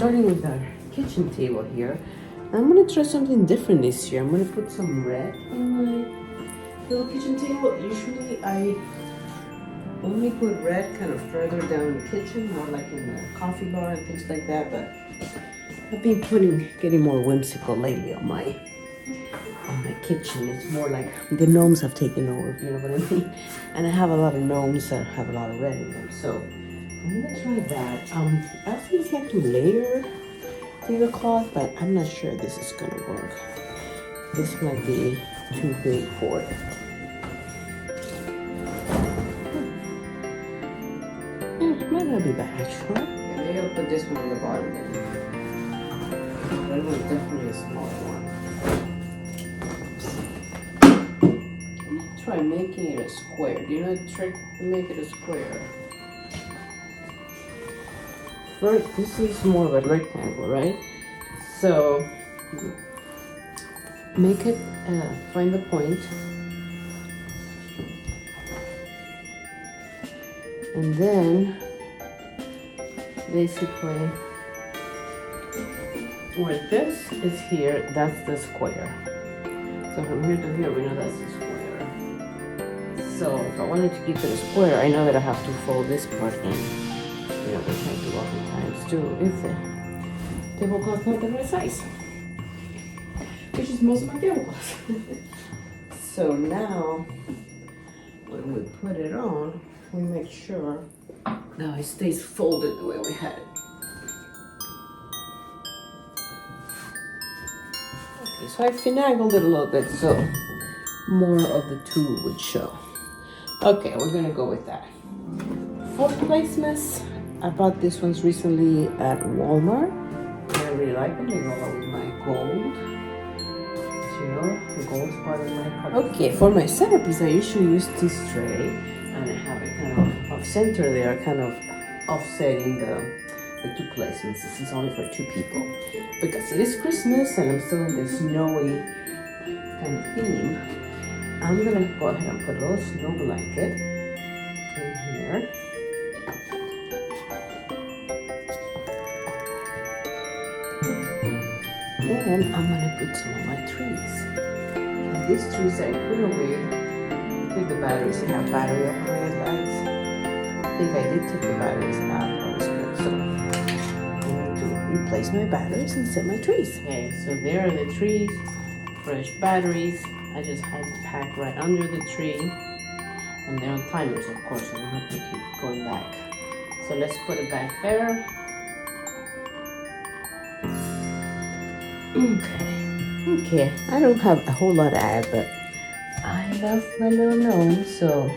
starting with our kitchen table here. I'm gonna try something different this year. I'm gonna put some red on my little kitchen table. Usually I only put red kind of further down in the kitchen, more like in the coffee bar and things like that, but I've been getting more whimsical lately on my kitchen. It's more like the gnomes have taken over, if you know what I mean. And I have a lot of gnomes that have a lot of red in them, so I'm gonna try that. I always like to layer tablecloth, but I'm not sure this is gonna work. This might be too big for it. Might not be bad actually. Yeah, maybe I'll put this one on the bottom then. That one's definitely a smaller one. Try making it a square. Do you know the trick to make it a square? First, this is more of a rectangle, right? So make it, find the point, and then basically where this is here, that's the square. So from here to here, we know that's the square. So if I wanted to keep it a square, I know that I have to fold this part in. You know, which I do oftentimes too, if the tablecloth's not the right size. Which is most of my tablecloths. So now, when we put it on, we make sure now it stays folded the way we had it. Okay, so I finagled it a little bit so more of the two would show. Okay, we're gonna go with that. For placements, I bought this ones recently at Walmart. I really like them. They go along with my gold. As you know, the gold's part of my product. Okay, for my centerpiece, I usually use this tray, and I have it kind of off center there, kind of offsetting the two placements. This is only for two people because it is Christmas and I'm still in this snowy kind of theme. I'm gonna go ahead and put a little snow blanket in here. Then I'm gonna put some of my trees. And these trees I put away with the batteries. They have battery operated lights. I think I did take the batteries out. That was good. So I'm going to replace my batteries and set my trees. Okay, so there are the trees, fresh batteries. I just hide the pack right under the tree. And they're on timers, of course, so I don't have to keep going back. So let's put it back there. Okay, I don't have a whole lot to add, but I love my little gnomes, so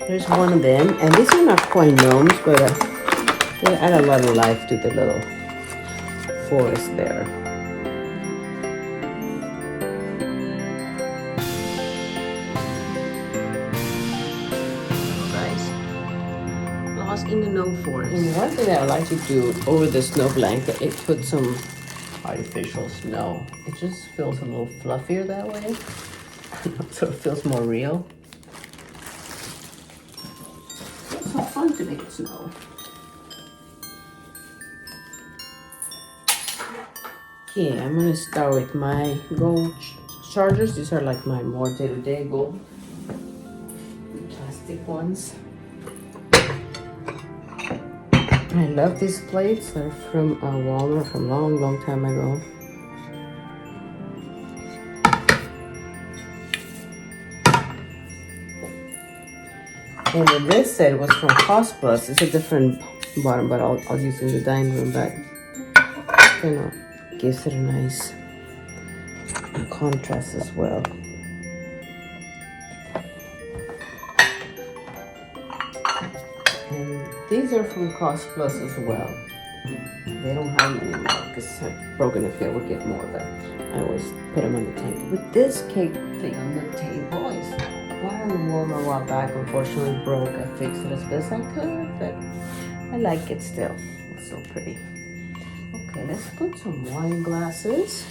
there's one of them. And these are not quite gnomes, but they add a lot of life to the little forest there. Nice. Lost in the gnome forest. And one thing that I like to do over the snow blanket is put some artificial snow. It just feels a little fluffier that way. So it feels more real. It's so fun to make snow. Okay, I'm gonna start with my gold chargers. These are like my more day-to-day gold plastic ones. I love these plates. They're from Walmart from a long time ago. And then this set was from Cost Plus. It's a different bottom, but I'll use it in the dining room. But kind of gives it a nice contrast as well. And these are from Cost Plus as well. They don't have many more because I've broken a few. I would get more, but I always put them on the table. With this cake thing on the table, is what I Walmart a while back. Unfortunately broke. I fixed it as best I could, but I like it still. It's so pretty. Okay, let's put some wine glasses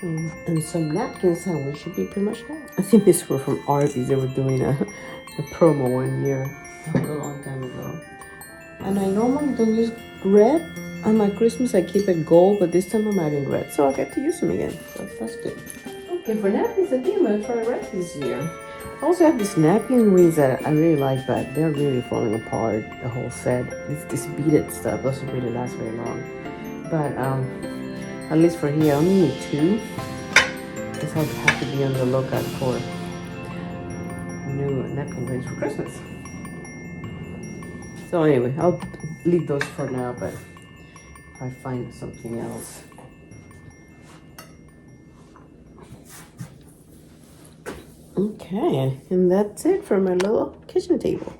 and some napkins, and we should be pretty much done. I think these were from Arby's. They were doing a promo one year. That was a long time ago. And I normally don't use red on my Christmas, I keep it gold, but this time I'm adding red. So I get to use them again. So that's good. Okay, for napkins, I think I'm going to try red this year. I also have this napkin rings that I really like, but they're really falling apart, the whole set. It's this beaded stuff doesn't really last very long. But at least for here, I only need 2. Guess I'll have to be on the lookout for new napkin rings for Christmas. So anyway, I'll leave those for now, but if I find something else. Okay, and that's it for my little kitchen table.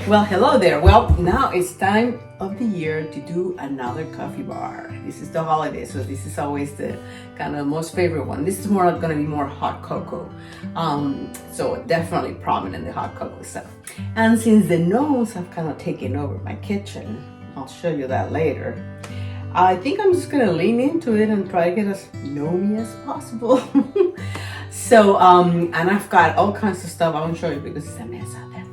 Well, hello there. Well, now it's time of the year to do another coffee bar. This is the holiday, so this is always the kind of most favorite one. This is more going to be more hot cocoa. So definitely prominent, the hot cocoa stuff. And since the gnomes have kind of taken over my kitchen, I'll show you that later. I think I'm just going to lean into it and try to get as gnomey as possible. So, and I've got all kinds of stuff. I won't show you because it's a mess out there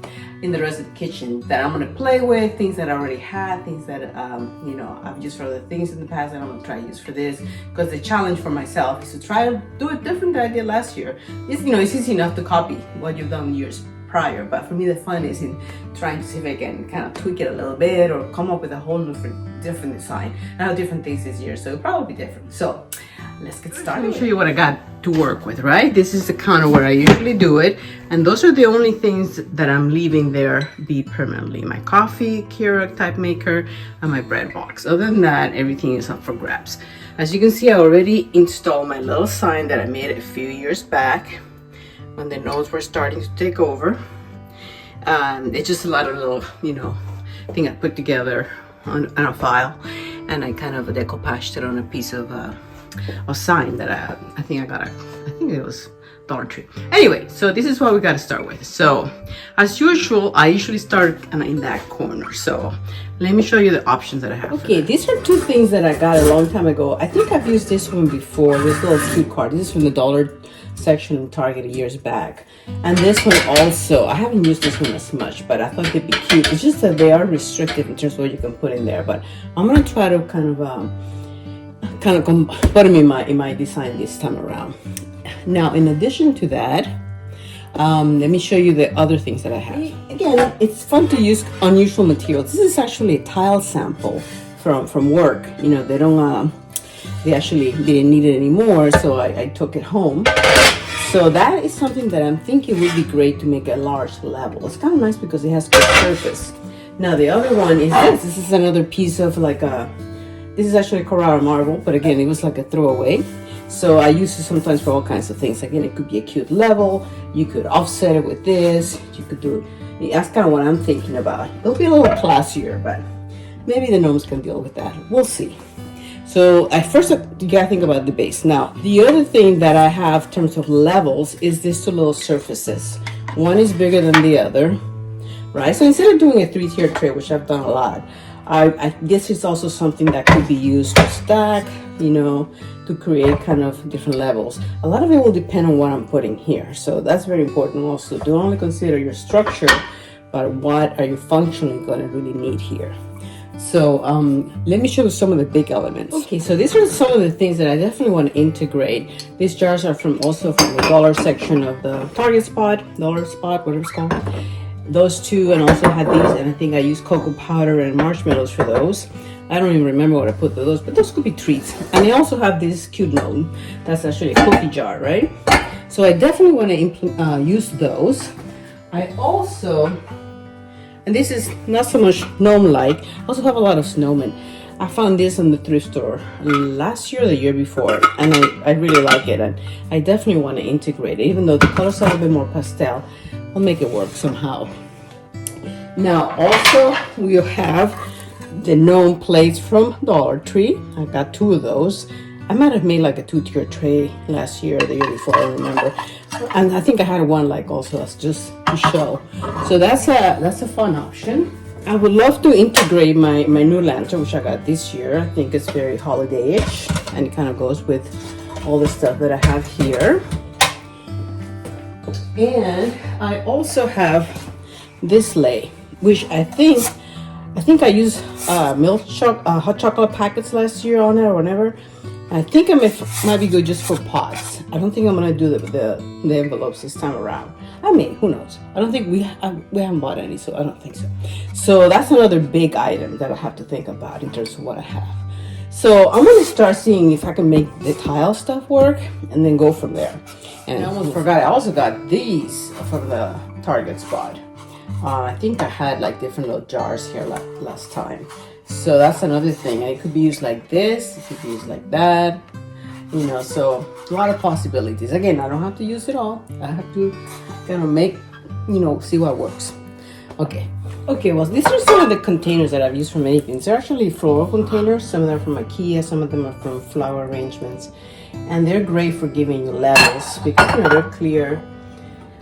in the rest of the kitchen that I'm going to play with, things that I already had, things that, you know, I've used for other things in the past that I'm going to try to use for this. Because the challenge for myself is to try to do it different than I did last year. It's, you know, it's easy enough to copy what you've done years prior, but for me the fun is in trying to see if I can kind of tweak it a little bit or come up with a whole different design. I have different things this year, so it'll probably be different. So let's get started. Let me show you what I got to work with, right? This is the counter where I usually do it, and those are the only things that I'm leaving there be permanently. My coffee Keurig type maker and my bread box. Other than that, everything is up for grabs. As you can see, I already installed my little sign that I made a few years back when the gnomes were starting to take over. It's just a lot of little, you know, thing I put together on a file, and I kind of decoupaged it on a piece of a sign that I think it was Dollar Tree. Anyway, so this is what we got to start with. So as usual, I usually start in that corner. So let me show you the options that I have. Okay, these are 2 things that I got a long time ago. I think I've used this one before, this little cute card. This is from the dollar section in Target years back. And this one also, I haven't used this one as much, but I thought they'd be cute. It's just that they are restricted in terms of what you can put in there. But I'm going to try to kind of put them in my design this time around. Now, in addition to that, let me show you the other things that I have. Again, it's fun to use unusual materials. This is actually a tile sample from work. You know, they actually didn't need it anymore, so I took it home. So that is something that I'm thinking would be great to make a large level. It's kind of nice because it has good surface. Now the other one is this. This is another piece of this is actually Carrara marble, but again, it was like a throwaway. So I use it sometimes for all kinds of things. Again, it could be a cute level. You could offset it with this. You could do, that's kind of what I'm thinking about. It'll be a little classier, but maybe the gnomes can deal with that. We'll see. So at first, you gotta think about the base. Now, the other thing that I have in terms of levels is these 2 little surfaces. One is bigger than the other, right? So instead of doing a 3-tier tray, which I've done a lot, I guess it's also something that could be used to stack, you know, to create kind of different levels. A lot of it will depend on what I'm putting here. So that's very important also. Don't only consider your structure, but what are you functionally going to really need here. So let me show you some of the big elements. Okay, so these are some of the things that I definitely want to integrate. These jars are also from the dollar section of the Target dollar spot, whatever it's called. Those 2, and also had these, and I think I used cocoa powder and marshmallows for those. I don't even remember what I put to those, but those could be treats. And I also have this cute gnome. That's actually a cookie jar, right? So I definitely want to use those. I also, and this is not so much gnome-like, I also have a lot of snowmen. I found this in the thrift store last year or the year before, and I really like it, and I definitely want to integrate it. Even though the colors are a little bit more pastel, I'll make it work somehow. Now also we'll have the gnome plates from Dollar Tree. I got 2 of those. I might have made like a 2-tier tray last year or the year before, I remember. And I think I had one like also as just to show. So that's a fun option. I would love to integrate my new lantern, which I got this year. I think it's very holiday-ish, and it kind of goes with all the stuff that I have here. And I also have this sleigh, which I think I think I used hot chocolate packets last year on it or whatever. I think might be good just for pots. I don't think I'm gonna do the envelopes this time around. I mean, who knows? I don't think we haven't bought any, so I don't think so. So that's another big item that I have to think about in terms of what I have. So I'm gonna start seeing if I can make the tile stuff work, and then go from there. And I almost forgot, I also got these from the Target spot. I think I had like different little jars here last time. So that's another thing. It could be used like this, it could be used like that. You know, so a lot of possibilities. Again, I don't have to use it all. I have to kind of make, you know, see what works. Okay, well, these are some of the containers that I've used for many things. They're actually floral containers. Some of them are from IKEA, some of them are from flower arrangements. And they're great for giving you levels because, you know, they're clear.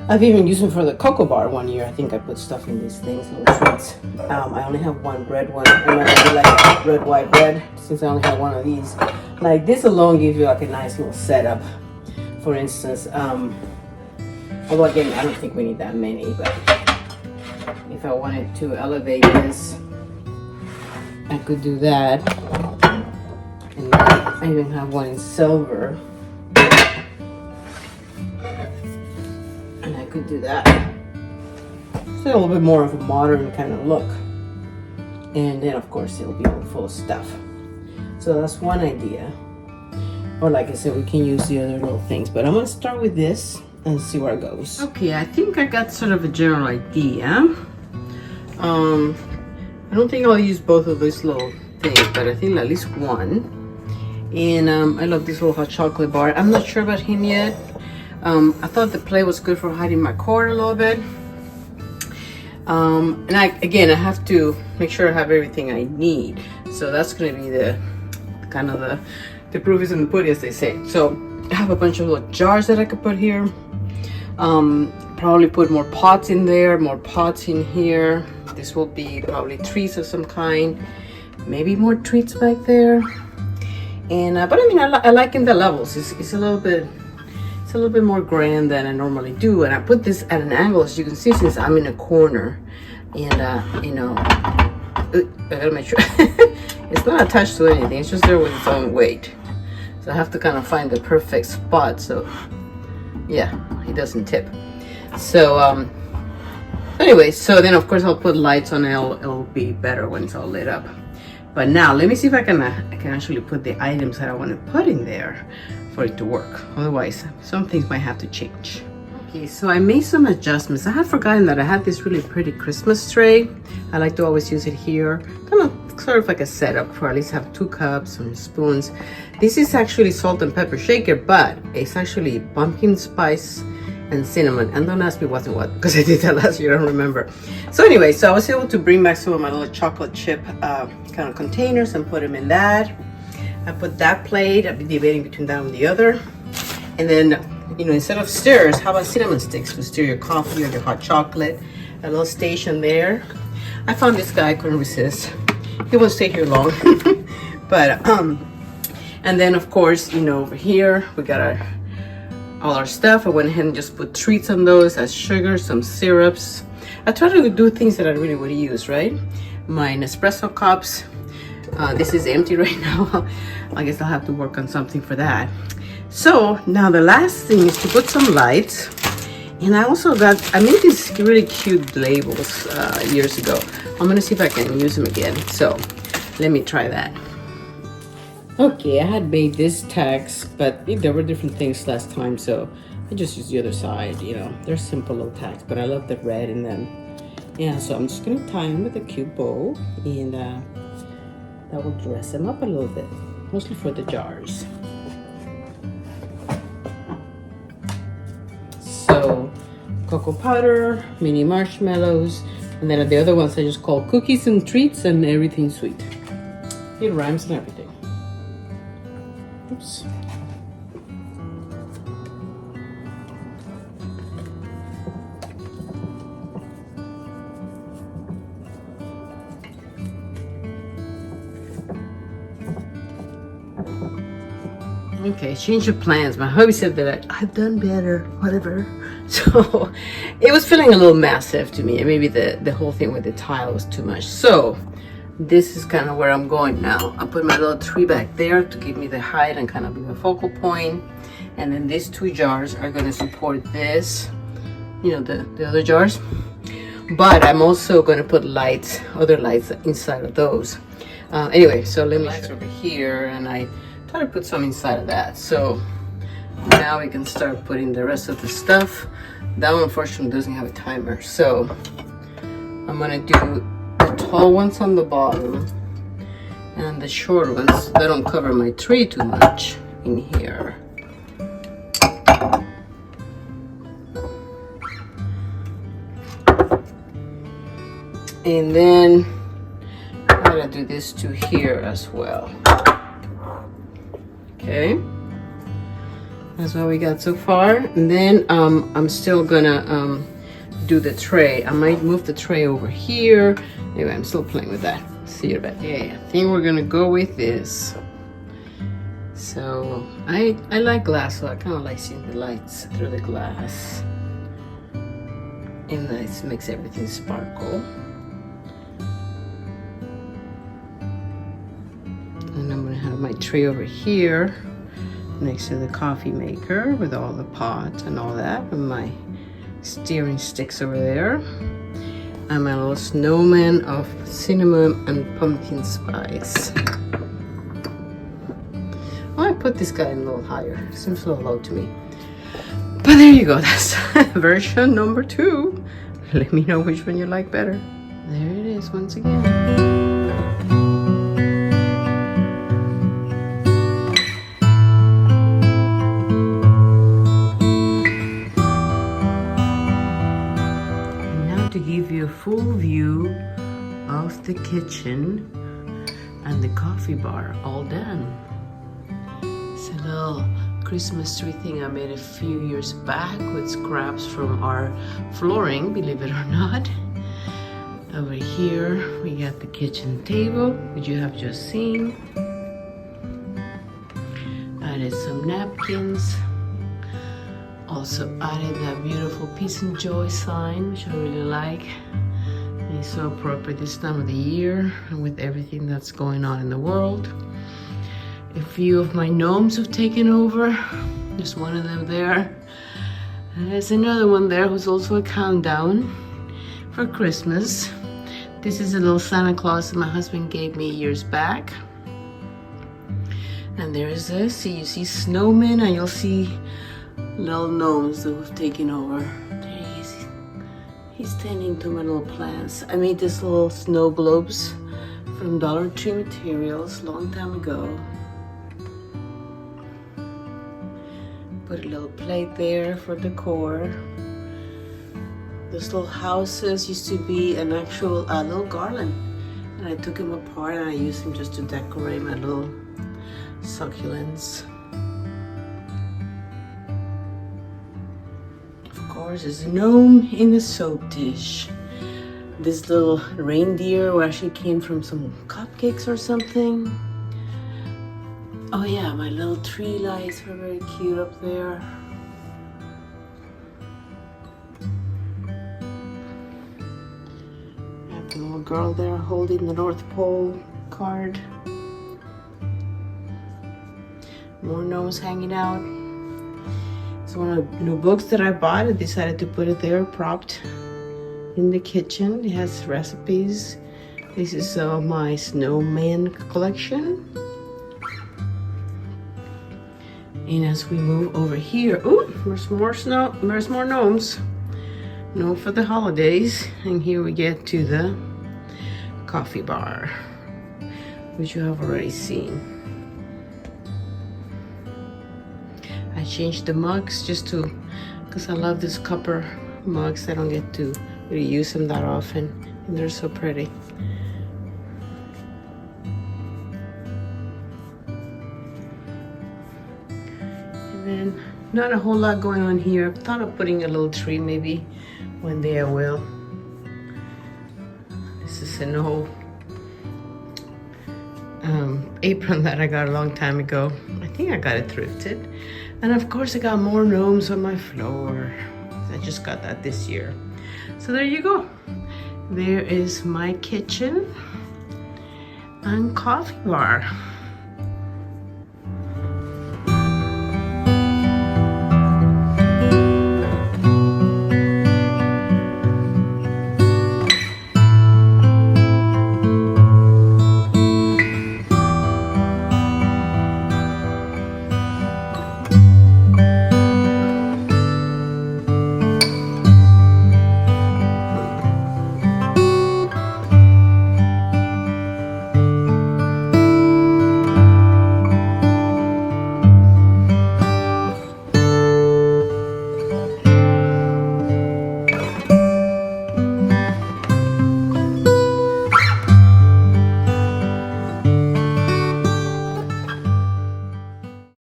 I've even used them for the cocoa bar one year. I think I put stuff in these things, little treats. I only have one red one. I might really like red, white, red, since I only have one of these. Like this alone gives you like a nice little setup. For instance, although again, I don't think we need that many, but if I wanted to elevate this, I could do that. And I even have one in silver. And I could do that. So a little bit more of a modern kind of look. And then of course it'll be full of stuff. So that's one idea. Or like I said, we can use the other little things. But I'm gonna start with this and see where it goes. Okay, I think I got sort of a general idea. I don't think I'll use both of these little things, but I think at least one. And I love this little hot chocolate bar. I'm not sure about him yet. I thought the play was good for hiding my cord a little bit. And I have to make sure I have everything I need. So that's gonna be the kind of the proof is in the pudding, as they say. So I have a bunch of little jars that I could put here. Probably put more pots in there, more pots in here. This will be probably treats of some kind. Maybe more treats back there. And but I mean, I like in the levels. It's a little bit more grand than I normally do. And I put this at an angle, as you can see, since I'm in a corner. And you know, I gotta make sure it's not attached to anything. It's just there with its own weight. So I have to kind of find the perfect spot. So yeah, it doesn't tip. So anyway, so then of course I'll put lights on it. It'll be better when it's all lit up. But now let me see if I can actually put the items that I want to put in there for it to work. Otherwise, some things might have to change. Okay, so I made some adjustments. I had forgotten that I had this really pretty Christmas tray. I like to always use it here, kind of sort of like a setup for at least have 2 cups and spoons. This is actually salt and pepper shaker, but it's actually pumpkin spice and cinnamon. And don't ask me what's in what, because I did that last year, I don't remember. So anyway, so I was able to bring back some of my little chocolate chip kind of containers and put them in that. I put that plate. I've been debating between that and the other. And then, you know, instead of stirrers, how about cinnamon sticks to stir your coffee or your hot chocolate? A little station there. I found this guy, I couldn't resist. He won't stay here long. But and then of course, you know, over here we got all our stuff. I went ahead and just put treats on those as sugar, some syrups. I try to do things that I really would use, right? My Nespresso cups. This is empty right now. I guess I'll have to work on something for that. So now the last thing is to put some lights. And I also I made these really cute labels years ago. I'm gonna see if I can use them again. So let me try that. Okay, I had made this tags, but there were different things last time, so I just used the other side. You know, they're simple little tags, but I love the red in them. Yeah, so I'm just gonna tie them with a cute bow, and that will dress them up a little bit, mostly for the jars. So, cocoa powder, mini marshmallows, and then the other ones I just call cookies and treats and everything sweet. It rhymes and everything. Oops. Okay, change of plans. My hubby said that I've done better, whatever. So it was feeling a little massive to me, and maybe the whole thing with the tile was too much. So this is kind of where I'm going now. I put my little tree back there to give me the height and kind of be the focal point. And then these 2 jars are going to support this, you know, the other jars. But I'm also going to put lights, other lights inside of those. Anyway, so let me lights over here, and I try to put some inside of that. So now we can start putting the rest of the stuff. That one unfortunately doesn't have a timer, so I'm gonna do the tall ones on the bottom and the short ones that don't cover my tree too much in here. And then I'm gonna do this to here as well. Okay, that's what we got so far. And then I'm still gonna do the tray. I might move the tray over here. Anyway, I'm still playing with that. See you back. Yeah, I think we're gonna go with this. So I like glass, so I kind of like seeing the lights through the glass. And that makes everything sparkle. And I'm gonna have my tray over here next to the coffee maker with all the pots and all that, and my steering sticks over there, and my little snowman of cinnamon and pumpkin spice. Oh, I put this guy in a little higher. Seems a little low to me. But there you go. That's version number 2. Let me know which one you like better. There it is once again. Full view of the kitchen and the coffee bar all done. It's a little Christmas tree thing I made a few years back with scraps from our flooring, believe it or not. Over here we got the kitchen table, which you have just seen. Added some napkins. Also added that beautiful peace and joy sign, which I really like. It's so appropriate this time of the year and with everything that's going on in the world. A few of my gnomes have taken over. There's one of them there. And there's another one there who's also a countdown for Christmas. This is a little Santa Claus that my husband gave me years back. And there's a, you see snowmen, and you'll see little gnomes that have taken over. There he is. He's tending to my little plants. I made these little snow globes from Dollar Tree materials a long time ago. Put a little plate there for decor. Those little houses used to be an actual little garland, and I took them apart and I used them just to decorate my little succulents. There's a gnome in the soap dish. This little reindeer actually came from some cupcakes or something. Oh yeah, my little tree lights were very cute up there. I have the little girl there holding the North Pole card. More gnomes hanging out. It's one of the new books that I bought. I decided to put it there, propped in the kitchen. It has recipes. This is my snowman collection. And as we move over here, oh, there's more snow. There's more gnomes. No for the holidays. And here we get to the coffee bar, which you have already seen. I changed the mugs just to, because I love these copper mugs. I don't get to really use them that often, and they're so pretty. And then not a whole lot going on here. I thought of putting a little tree, maybe one day I will. This is an old apron that I got a long time ago. I think I got it thrifted. And of course I got more gnomes on my floor. I just got that this year. So there you go. There is my kitchen. and coffee bar.